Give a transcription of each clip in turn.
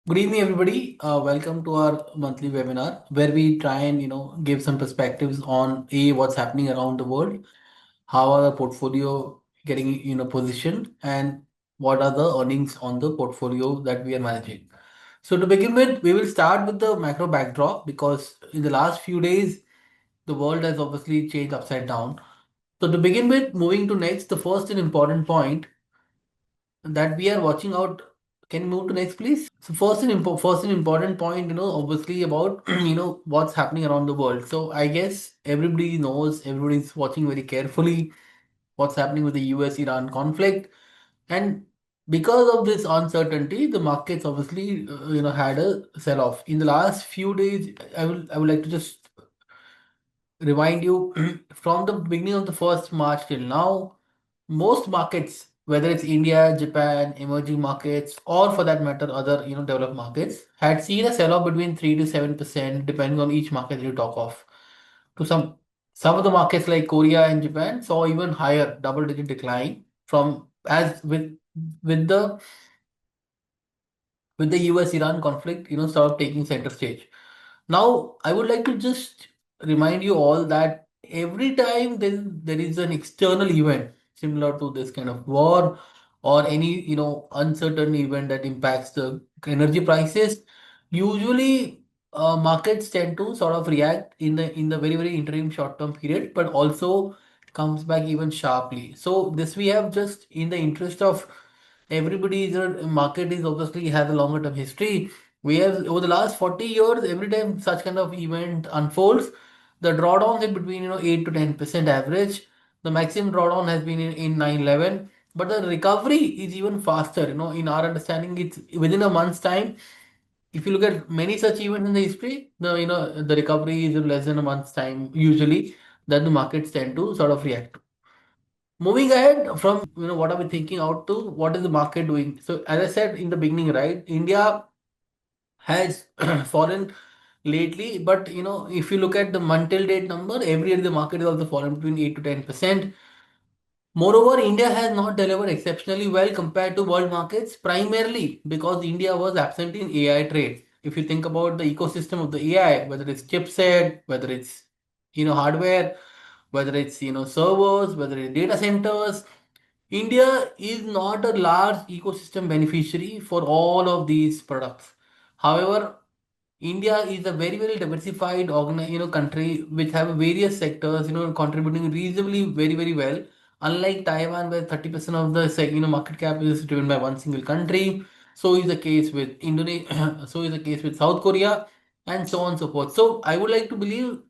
Good evening, everybody. Welcome to our monthly webinar where we try and give some perspectives on what's happening around the world, how are the portfolio getting positioned, and what are the earnings on the portfolio that we are managing. So to begin with, we will start with the macro backdrop because in the last few days the world has obviously changed upside down. So to begin with, moving to next, the first and important point that we are watching out. Can you move to next, please? So first and important point, obviously about what's happening around the world. So I guess everybody knows, everybody's watching very carefully what's happening with the US-Iran conflict, and because of this uncertainty, the markets obviously had a sell-off in the last few days. I would like to just remind you from the beginning of the first March till now, most markets, whether it's India, Japan, emerging markets, or for that matter, other developed markets, had seen a sell-off between 3 to 7%, depending on each market you talk of. To some of the markets like Korea and Japan saw even higher double-digit decline from as with the US-Iran conflict, sort of taking center stage. Now, I would like to just remind you all that every time there is an external event similar to this kind of war or any uncertain event that impacts the energy prices, usually markets tend to sort of react in the very interim short term period, but also comes back even sharply. So this we have just in the interest of everybody's market is obviously has a longer term history. We have over the last 40 years, every time such kind of event unfolds, the drawdowns in between 8 to 10% average. The maximum drawdown has been in 9/11, but the recovery is even faster. In our understanding, it's within a month's time. If you look at many such events in the history, the recovery is in less than a month's time usually that the markets tend to sort of react. Moving ahead from what are we thinking out to what is the market doing? So as I said in the beginning, right, India has fallen lately, but if you look at the month till date number, every year the market is also fallen between 8 to 10%. Moreover, India has not delivered exceptionally well compared to world markets, primarily because India was absent in AI trade. If you think about the ecosystem of the AI, whether it's chipset, whether it's hardware, whether it's servers, whether it's data centers, India is not a large ecosystem beneficiary for all of these products. However, India is a very diversified country which have various sectors contributing reasonably very well. Unlike Taiwan, where 30% of the market cap is driven by one single country, so is the case with Indonesia, so is the case with South Korea, and so on and so forth. So I would like to believe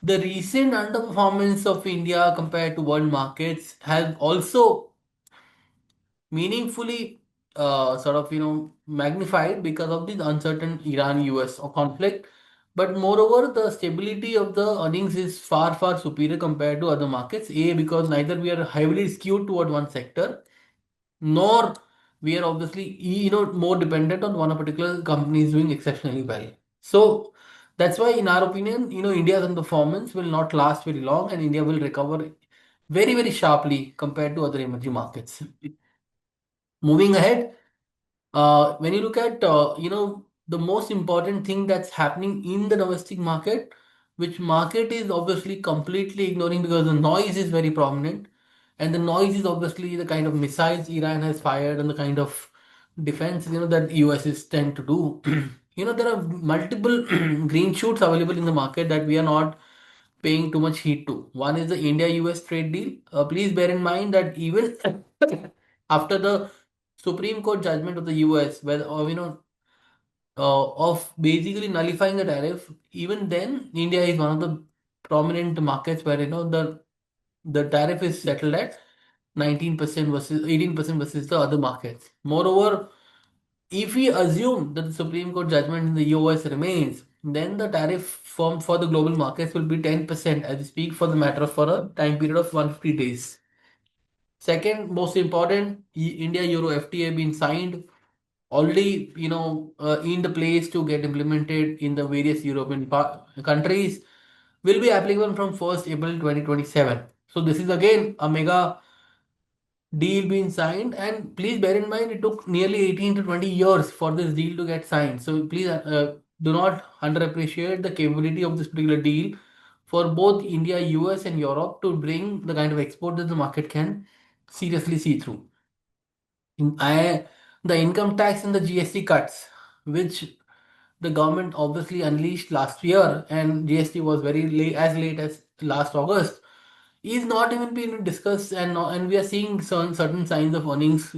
the recent underperformance of India compared to world markets has also meaningfully sort of magnified because of this uncertain Iran-US conflict. But moreover, the stability of the earnings is far superior compared to other markets. Because neither we are heavily skewed toward one sector, nor we are obviously more dependent on one particular company is doing exceptionally well. So that's why, in our opinion, India's performance will not last very long, and India will recover very sharply compared to other emerging markets. Moving ahead, when you look at the most important thing that's happening in the domestic market, which market is obviously completely ignoring because the noise is very prominent, and the noise is obviously the kind of missiles Iran has fired and the kind of defense that US is tend to do. There are multiple green shoots available in the market that we are not paying too much heed to. One is the India-US trade deal. Please bear in mind that even after the Supreme Court judgment of the US, where of basically nullifying the tariff, even then India is one of the prominent markets where the tariff is settled at 19% versus 18% versus the other markets. Moreover, if we assume that the Supreme Court judgment in the US remains, then the tariff for the global markets will be 10% as we speak for the matter of for a time period of 150 days. Second, most important, India Euro FTA being signed already, in the place to get implemented in the various European countries will be applicable from 1st April 2027. So this is again a mega deal being signed. And please bear in mind, it took nearly 18 to 20 years for this deal to get signed. So please do not underappreciate the capability of this particular deal for both India, US, and Europe to bring the kind of export that the market can seriously see through. I, the income tax and the GST cuts, which the government obviously unleashed last year, and GST was very late, as late as last August, is not even being discussed, and we are seeing certain signs of earnings,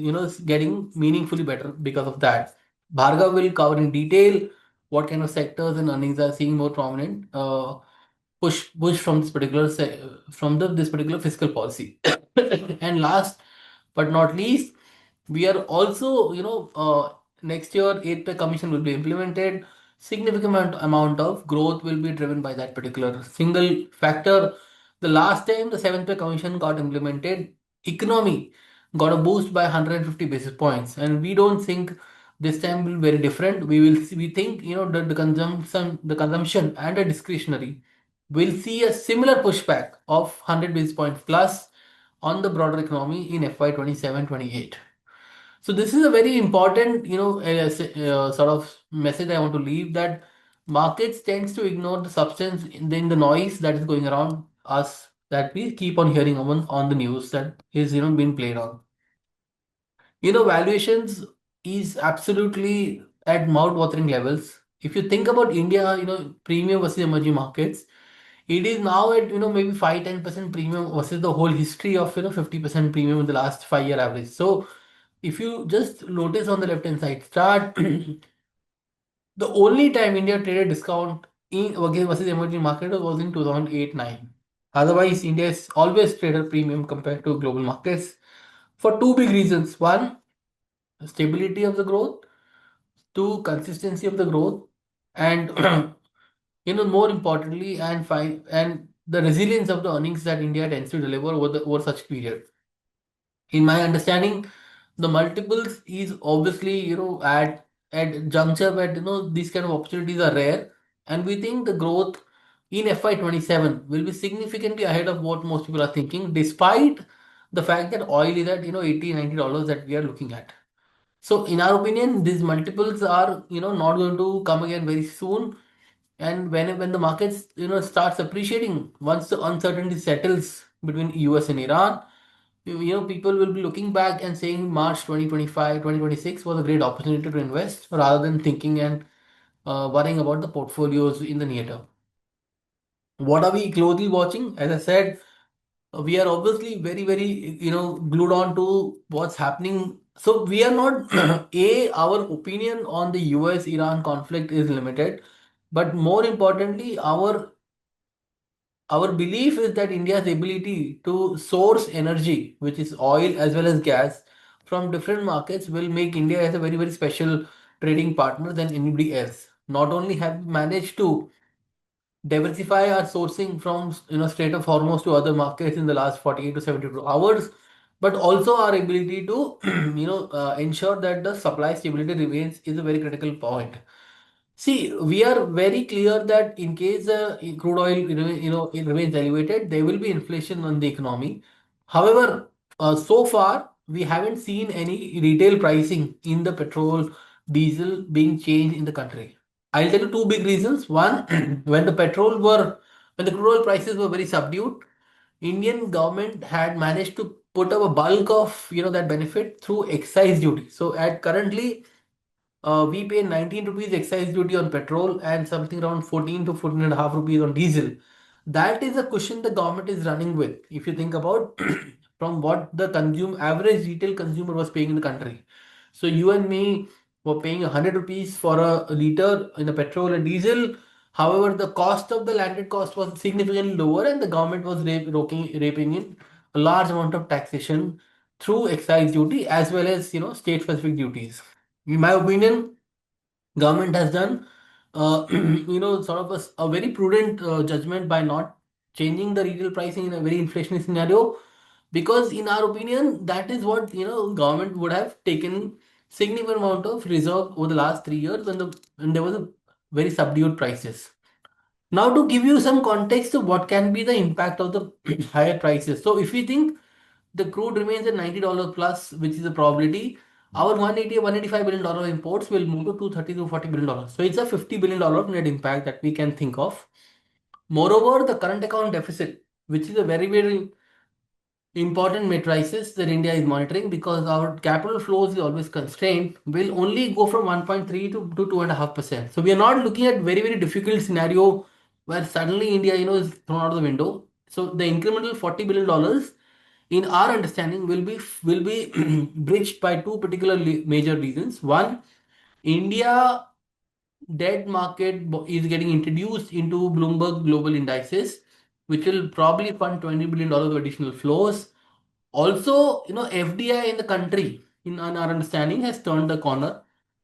getting meaningfully better because of that. Bhargav will cover in detail what kind of sectors and earnings are seeing more prominent push from this particular fiscal policy. And last but not least, we are also, next year 8 pay commission will be implemented. Significant amount of growth will be driven by that particular single factor. The last time the 7th pay commission got implemented, economy got a boost by 150 basis points, and we don't think this time will be very different. We think, the consumption and the discretionary will see a similar pushback of 100 basis points plus on the broader economy in FY 27-28. So this is a very important, sort of message I want to leave, that markets tends to ignore the substance in the noise that is going around us, that we keep on hearing on the news that is, being played on. Valuations is absolutely at mouth-watering levels. If you think about India, premium versus emerging markets, it is now at, maybe 5-10% premium versus the whole history of, 50% premium in the last 5-year average. So if you just notice on the left-hand side chart, the only time India traded discount in again versus emerging market was in 2008-9. Otherwise, India is always traded premium compared to global markets for two big reasons. One, stability of the growth. Two, consistency of the growth. And more importantly, and the resilience of the earnings that India tends to deliver over such period. In my understanding, the multiples is obviously, at juncture where, these kind of opportunities are rare, and we think the growth in FY 27 will be significantly ahead of what most people are thinking, despite the fact that oil is at, $80-$90 that we are looking at. So in our opinion, these multiples are, not going to come again very soon. And when the markets, starts appreciating once the uncertainty settles between US and Iran, people will be looking back and saying March 2025, 2026 was a great opportunity to invest rather than thinking and worrying about the portfolios in the near term. What are we closely watching? As I said, we are obviously very, very, glued on to what's happening. So we are not, our opinion on the US-Iran conflict is limited, but more importantly, our belief is that India's ability to source energy, which is oil as well as gas, from different markets will make India as a very, very special trading partner than anybody else. Not only have we managed to diversify our sourcing from, Strait of Hormuz to other markets in the last 48 to 72 hours, but also our ability to ensure that the supply stability remains is a very critical point. See, we are very clear that in case crude oil, it remains elevated, there will be inflation on the economy. However, so far we haven't seen any retail pricing in the petrol, diesel being changed in the country. I'll tell you two big reasons. One, when the crude oil prices were very subdued, Indian government had managed to put up a bulk of, that benefit through excise duty. So at currently we pay 19 rupees excise duty on petrol and something around 14 to 14 and a half rupees on diesel. That is a cushion the government is running with. If you think about from what the average retail consumer was paying in the country. So you and me were paying 100 rupees for a liter in the petrol and diesel. However, the cost of the landed cost was significantly lower, and the government was raping in a large amount of taxation through excise duty as well as, state specific duties. In my opinion, government has done sort of a very prudent judgment by not changing the retail pricing in a very inflationary scenario, because in our opinion that is what, government would have taken significant amount of reserve over the last 3 years when there was a very subdued prices. Now to give you some context of what can be the impact of the higher prices. So if we think the crude remains at $90 plus, which is a probability, our 180 $185 billion imports will move to 230 to $40 billion. So it's a $50 billion net impact that we can think of. Moreover, the current account deficit, which is a very, very important matrices that India is monitoring, because our capital flows is always constrained, will only go from 1.3 to 2.5%. So we are not looking at very, very difficult scenario where suddenly India, is thrown out of the window. So the incremental $40 billion, in our understanding, will be bridged by two particular major reasons. One, India debt market is getting introduced into Bloomberg global indices, which will probably fund $20 billion of additional flows. Also, FDI in the country, in our understanding, has turned the corner.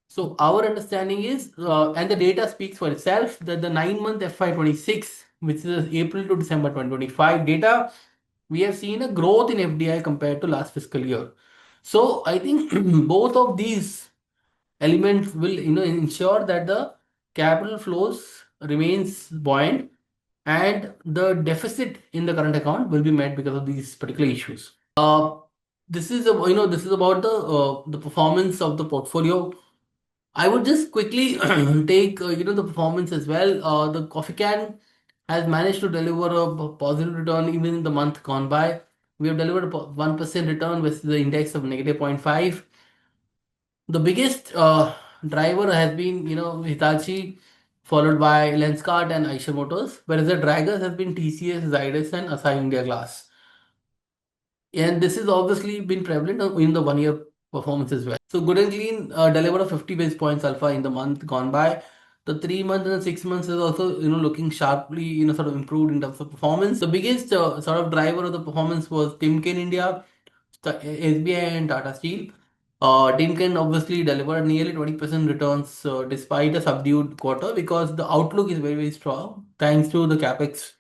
So our understanding is, and the data speaks for itself, that the 9-month FY26, which is April to December 2025 data, we have seen a growth in FDI compared to last fiscal year. So I think both of these elements will ensure that the capital flows remains buoyant and the deficit in the current account will be met because of these particular issues. This is about the performance of the portfolio. I would just quickly take the performance as well. The coffee can has managed to deliver a positive return even in the month gone by. We have delivered a 1% return with the index of negative 0.5. The biggest driver has been, Hitachi, followed by Lenskart and Eicher Motors, whereas the draggers has been TCS, Zydus, and Asahi India Glass. And this has obviously been prevalent in the 1 year performance as well. So Good and Clean delivered a 50 basis points alpha in the month gone by. The 3 months and the 6 months is also looking sharply sort of improved in terms of performance. The biggest sort of driver of the performance was Timken India, SBI, and Tata Steel. Timken obviously delivered nearly 20% returns despite a subdued quarter, because the outlook is very, very strong thanks to the capex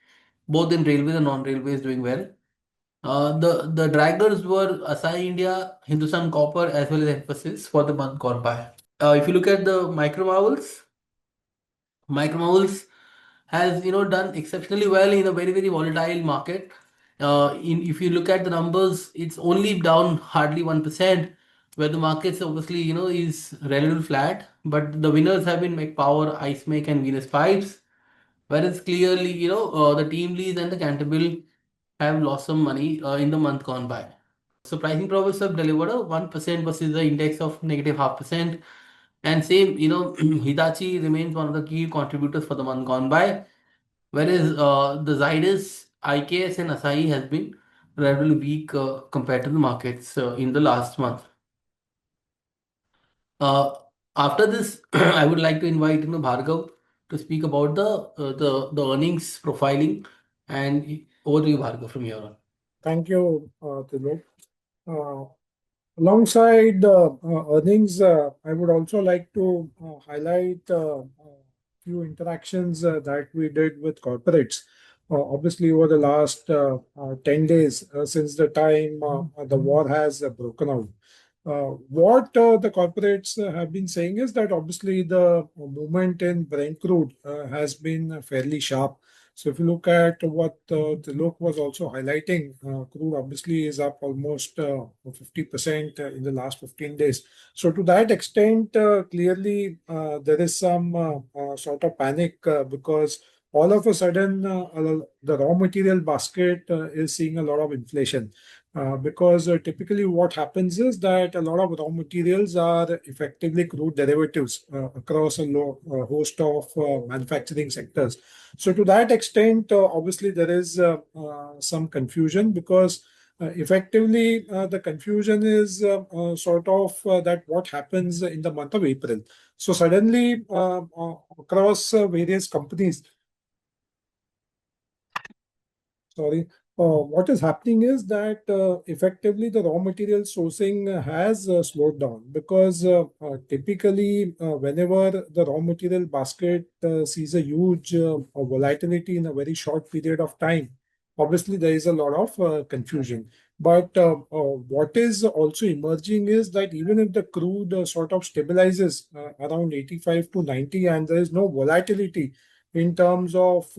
both in railways and non-railways doing well. The draggers were Asahi India, Hindustan Copper, as well as Emphasis for the month gone by. If you look at the Micro Marvels has done exceptionally well in a very, very volatile market. If you look at the numbers, it's only down hardly 1%, where the markets obviously is relatively flat. But the winners have been Make Power, Ice Make, and Venus Pipes, whereas clearly the Team Leads and the Canterbury have lost some money in the month gone by. So pricing profits have delivered a 1% versus the index of negative 0.5%. And same, Hitachi remains one of the key contributors for the month gone by, whereas the Zydus, IKS, and Asahi has been relatively weak compared to the markets in the last month. Uh, After this, I would like to invite Bhargav to speak about the earnings profiling, and over to you, Bhargav, from here on. Thank you, Tilok. Uh, Alongside earnings, I would also like to highlight a few interactions that we did with corporates. Obviously, over the last 10 days since the time the war has broken out. What the corporates have been saying is that obviously the movement in Brent crude has been fairly sharp. So if you look at what Tilok was also highlighting, crude obviously is up almost 50% in the last 15 days. So to that extent, clearly there is some sort of panic because all of a sudden the raw material basket is seeing a lot of inflation. Because typically what happens is that a lot of raw materials are effectively crude derivatives across a host of manufacturing sectors. So to that extent, obviously there is some confusion because effectively the confusion is sort of that what happens in the month of April. So suddenly across various companies, sorry. What is happening is that effectively the raw material sourcing has slowed down because typically whenever the raw material basket sees a huge volatility in a very short period of time, obviously there is a lot of confusion. But what is also emerging is that even if the crude sort of stabilizes around 85 to 90 and there is no volatility in terms of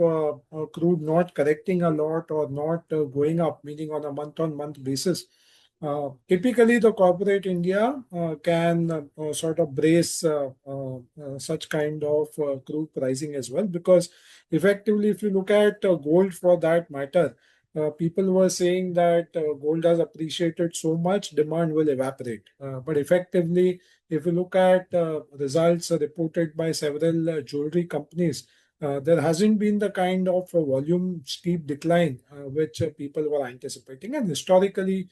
crude not correcting a lot or not going up, meaning on a month-on-month basis. Typically, the corporate India can sort of brace such kind of crude pricing as well, because effectively, if you look at gold for that matter, people were saying that gold has appreciated so much, demand will evaporate. But effectively, if you look at results reported by several jewelry companies, there hasn't been the kind of volume steep decline which people were anticipating. And historically,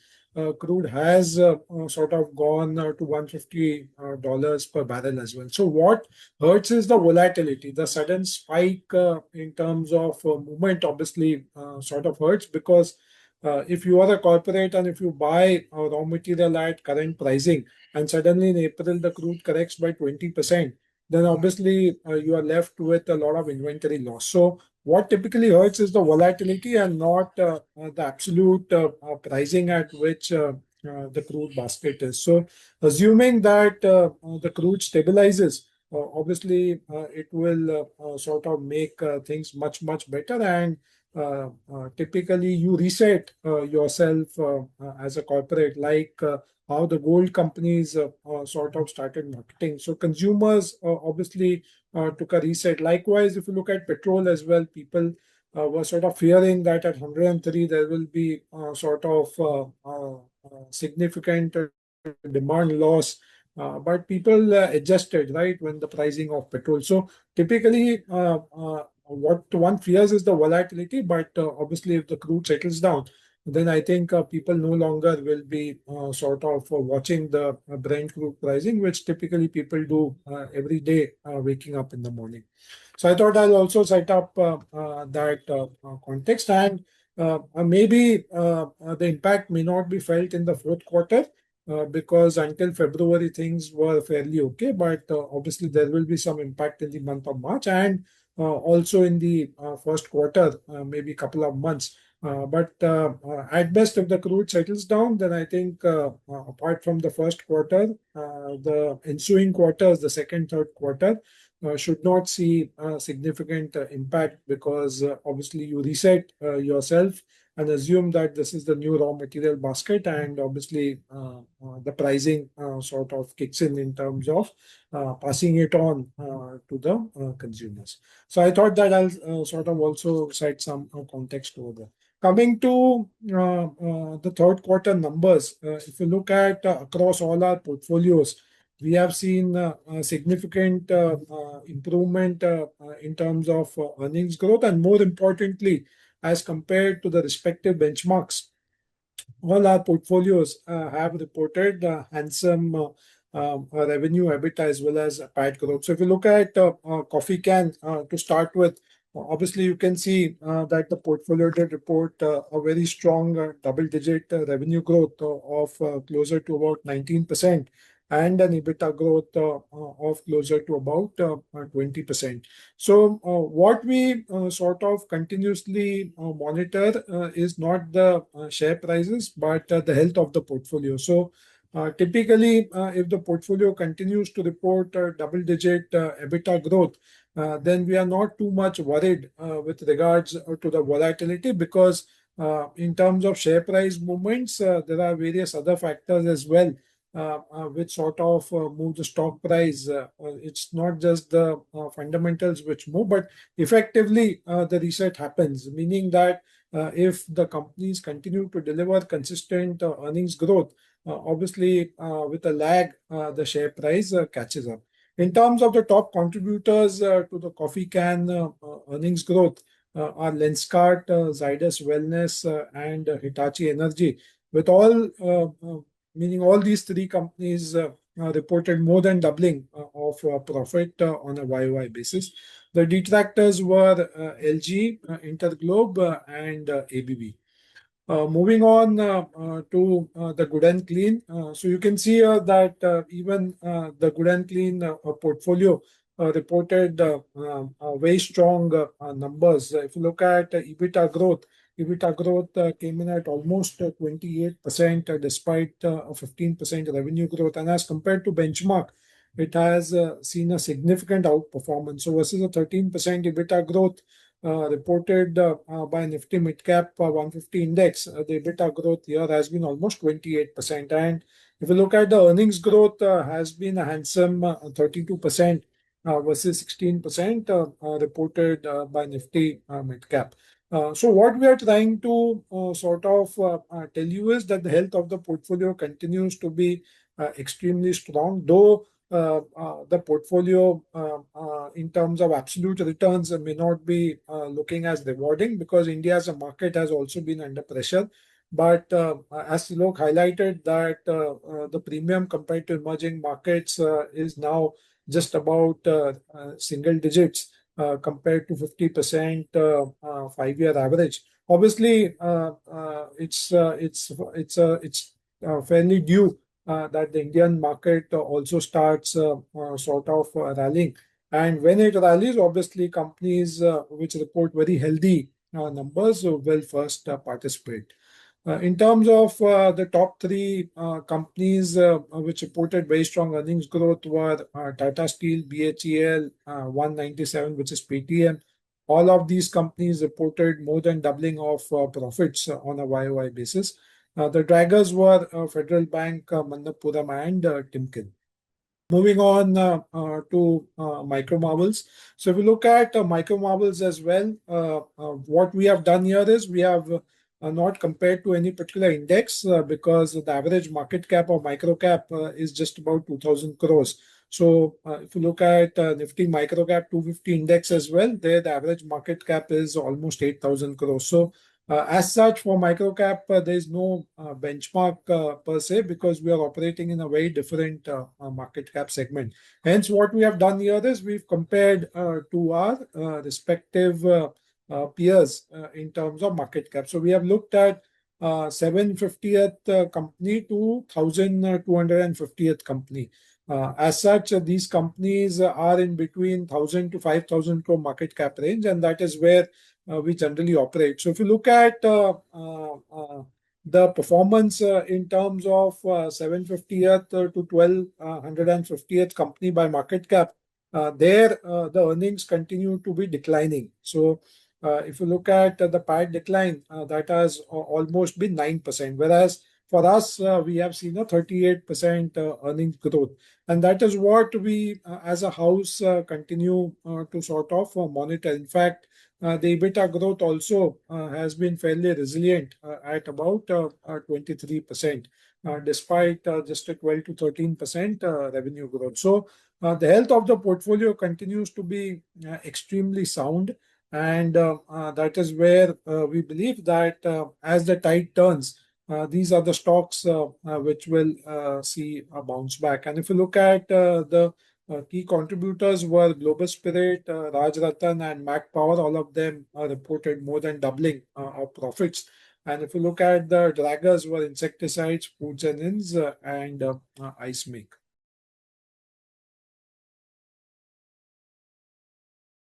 crude has sort of gone to $150 per barrel as well. So what hurts is the volatility. The sudden spike in terms of movement obviously sort of hurts, because if you are a corporate and if you buy raw material at current pricing and suddenly in April the crude corrects by 20%, then obviously you are left with a lot of inventory loss. So what typically hurts is the volatility and not the absolute pricing at which the crude basket is. So, assuming that the crude stabilizes, obviously it will sort of make things much, much better. And typically, you reset yourself as a corporate, like how the gold companies sort of started marketing. So, consumers obviously took a reset. Likewise, if you look at petrol as well, people were sort of fearing that at 103 there will be sort of significant demand loss. But people adjusted, right, when the pricing of petrol. So typically, what one fears is the volatility, but obviously, if the crude settles down, then I think people no longer will be sort of watching the Brent crude pricing, which typically people do every day waking up in the morning. So I thought I'll also set up that context, and maybe the impact may not be felt in the fourth quarter because until February things were fairly okay, but obviously there will be some impact in the month of March and also in the first quarter, maybe a couple of months. But at best, if the crude settles down, then I think apart from the first quarter, the ensuing quarters, the second, third quarter, should not see a significant impact, because obviously you reset yourself and assume that this is the new raw material basket, and obviously the pricing sort of kicks in terms of passing it on to the consumers. So I thought that I'll sort of also cite some context over there. Coming to the third quarter numbers, if you look at across all our portfolios, we have seen a significant improvement in terms of earnings growth, and more importantly, as compared to the respective benchmarks, all our portfolios have reported handsome revenue, EBITDA, as well as PAT growth. So if you look at coffee can to start with, obviously you can see that the portfolio did report a very strong double-digit revenue growth of closer to about 19%, and an EBITDA growth of closer to about 20%. So, what we sort of continuously monitor is not the share prices, but the health of the portfolio. So, typically, if the portfolio continues to report double-digit EBITDA growth, then we are not too much worried with regards to the volatility, because in terms of share price movements, there are various other factors as well which sort of move the stock price. It's not just the fundamentals which move, but effectively the reset happens, meaning that if the companies continue to deliver consistent earnings growth, obviously with a lag, the share price catches up. In terms of the top contributors to the coffee can earnings growth, are Lenskart, Zydus Wellness, and Hitachi Energy, with all meaning all these three companies reported more than doubling of profit on a YOY basis. The detractors were LG, Interglobe, and ABB. Moving on to the Good and Clean. So you can see that even the Good and Clean portfolio reported very strong numbers. If you look at EBITDA growth came in at almost 28% despite a 15% revenue growth. And as compared to benchmark, it has seen a significant outperformance. So versus a 13% EBITDA growth, reported by Nifty Midcap 150 Index, the EBITDA growth here has been almost 28%. And if you look at the earnings growth, has been a handsome 32% versus 16% reported by Nifty Midcap. So what we are trying to sort of tell you is that the health of the portfolio continues to be extremely strong, though the portfolio in terms of absolute returns may not be looking as rewarding because India as a market has also been under pressure. But as Silok highlighted that the premium compared to emerging markets is now just about single digits compared to 50% 5-year average. Obviously, it's fairly due that the Indian market also starts sort of rallying. And when it rallies, obviously companies which report very healthy numbers will first participate. In terms of the top three companies which reported very strong earnings growth were Tata Steel, BHEL, 197, which is PTM. All of these companies reported more than doubling of profits on a YOY basis. The draggers were Federal Bank, Manappuram, and Timken. Moving on to micro marbles. So if you look at micro marbles as well, what we have done here is we have not compared to any particular index because the average market cap of micro cap is just about 2000 crores. So if you look at Nifty micro cap 250 index as well, there the average market cap is almost 8000 crores. So as such, for microcap, there is no benchmark per se because we are operating in a very different market cap segment. Hence, what we have done here is we've compared to our respective peers in terms of market cap. So we have looked at 750th company to 1250th company. As such, these companies are in between 1000 to 5000 crore market cap range, and that is where we generally operate. So if you look at the performance in terms of 750th to 1250th company by market cap, there the earnings continue to be declining. So if you look at the PAT decline, that has almost been 9%, whereas for us, we have seen a 38% earnings growth. And that is what we, as a house, continue to sort of monitor. In fact, the EBITDA growth also has been fairly resilient at about 23%, despite just a 12 to 13% revenue growth. So the health of the portfolio continues to be extremely sound. And that is where we believe that as the tide turns, these are the stocks which will see a bounce back. And if you look at the key contributors were Global Spirit, Rajratan, and Mac Power. All of them reported more than doubling of profits. And if you look at the draggers were insecticides, foods and inns, and ice make.